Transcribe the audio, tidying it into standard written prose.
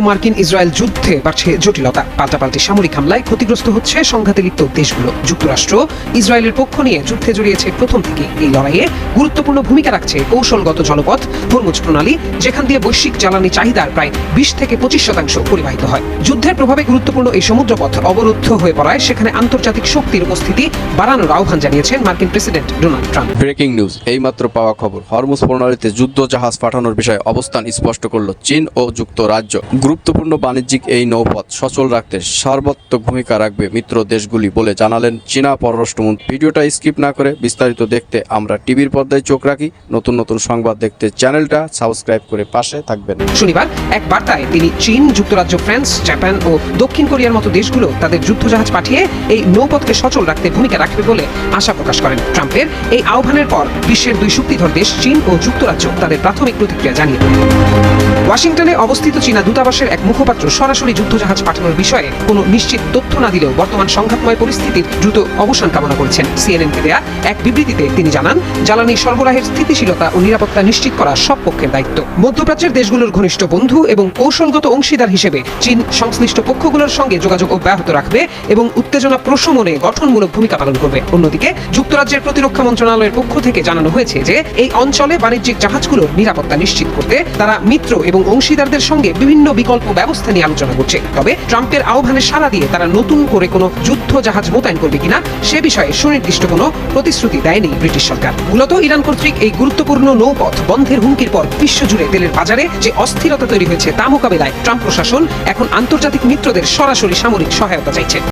মার্কিন ইসরায়েল যুদ্ধে বাড়ছে জটিলতা। পাল্টাপাল্টি সামরিক হামলায় ক্ষতিগ্রস্ত হচ্ছে সংঘাতে লিপ্ত দেশগুলো। যুক্তরাষ্ট্র ইসরায়েলের পক্ষ নিয়ে যুদ্ধে জড়িয়েছে প্রথম থেকে। এই লড়াইয়ে গুরুত্বপূর্ণ ভূমিকা রাখছে কৌশলগত জলপথ হরমুজ প্রণালী, যেখান দিয়ে বৈশ্বিক জ্বালানি চাহিদার প্রায় 20 থেকে 25% পরিবাহিত হয়। যুদ্ধের প্রভাবে গুরুত্বপূর্ণ এই সমুদ্রপথ অবরুদ্ধ হয়ে পড়ায় সেখানে আন্তর্জাতিক শক্তির উপস্থিতি বাড়ানোর আহ্বান জানিয়েছেন মার্কিন president Donald Trump. Breaking news, এইমাত্র পাওয়া খবর। হরমুজ প্রণালীতে যুদ্ধ জাহাজ পাঠানোর বিষয়ে অবস্থান স্পষ্ট করল চীন ও যুক্তরাজ্য। গুরুত্বপূর্ণ বাণিজ্যিক এই নৌপথ সচল রাখতে সর্বাত্মক ভূমিকা রাখবে মিত্র দেশগুলি বলে জানালেন চীনা পররাষ্ট্রমন্ত্রী। ভিডিওটা স্কিপ না করে বিস্তারিত দেখতে আমরা টিভির পর্দায় চোখ রাখি। নতুন নতুন সংবাদ দেখতে চ্যানেলটা সাবস্ক্রাইব করে পাশে থাকবেন। শনিবার এক বার্তায় তিনি চীন, যুক্তরাজ্য, ফ্রান্স, জাপান ও দক্ষিণ কোরিয়ার মতো দেশগুলো তাদের যুদ্ধজাহাজ পাঠিয়ে এই নৌপথকে সচল রাখতে ভূমিকা রাখবে বলে আশা প্রকাশ করেন। ট্রাম্পের এই আহ্বানের পর বিশ্বের দুই শক্তিধর দেশ চীন ও যুক্তরাজ্য তাদের প্রাথমিক প্রতিক্রিয়া জানিয়ে ওয়াশিংটনে অবস্থিত চীনা দূতাবাসের এক মুখপাত্র সরাসরি যুদ্ধজাহাজ পাঠানোর বিষয়ে কোনো নিশ্চিত তথ্য না দিলেও বর্তমান সংঘাতময় পরিস্থিতির দ্রুত অবসান কামনা করেছেন। সিএনএনকে দেয়া এক বিবৃতিতে তিনি জানান, জ্বালানি সরবরাহের স্থিতিশীলতা ও নিরাপত্তা নিশ্চিত করা সব পক্ষের দায়িত্ব। মধ্যপ্রাচ্যের দেশগুলোর ঘনিষ্ঠ বন্ধু এবং কৌশলগত অংশীদার হিসেবে চীন সংশ্লিষ্ট পক্ষগুলোর সঙ্গে যোগাযোগ অব্যাহত রাখবে এবং উত্তেজনা প্রশমনে গঠনমূলক ভূমিকা পালন করবে। অন্যদিকে যুক্তরাজ্যের প্রতিরক্ষা মন্ত্রণালয়ের পক্ষ থেকে জানানো হয়েছে যে এই অঞ্চলে বাণিজ্যিক জাহাজগুলোর নিরাপত্তা নিশ্চিত করতে তারা মিত্র এবং অংশীদারদের সঙ্গে বিভিন্ন বিকল্প ব্যবস্থা নিয়ে আলোচনা করছে। তবে ট্রাম্পের আহ্বানে সাড়া দিয়ে তারা নতুন করে কোনো যুদ্ধ জাহাজ মোতায়েন করবে কিনা সে বিষয়ে সুনির্দিষ্ট কোনো প্রতিশ্রুতি দেয়নি ব্রিটিশ সরকার। মূলত ইরান কর্তৃক এই গুরুত্বপূর্ণ নৌপথ বন্ধের হুমকির পর বিশ্বজুড়ে তেলের বাজারে যে অস্থিরতা তৈরি হয়েছে তা মোকাবেলায় ট্রাম্প প্রশাসন এখন আন্তর্জাতিক মিত্রদের সরাসরি সামরিক সহায়তা চাইছে।